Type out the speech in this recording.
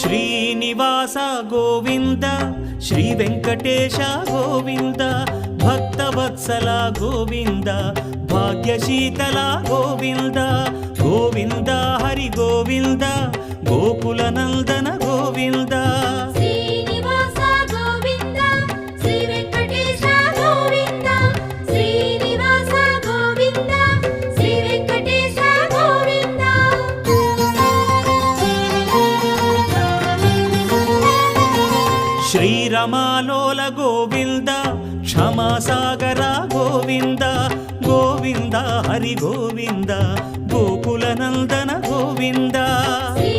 Srinivasa Govinda Shri Venkatesha Govinda Bhaktavatsala Govinda భాగ్యశీతల Govinda Govinda Hari Govinda Gokula Nandana Govinda Srinivasa Govinda Shri Venkatesha Govinda Srinivasa Govinda Shri Venkatesha Govinda శ్రీరమాలోల Govinda క్షమాసాగర Govinda Govinda Hari Govinda Gokula Nandana Govinda Shri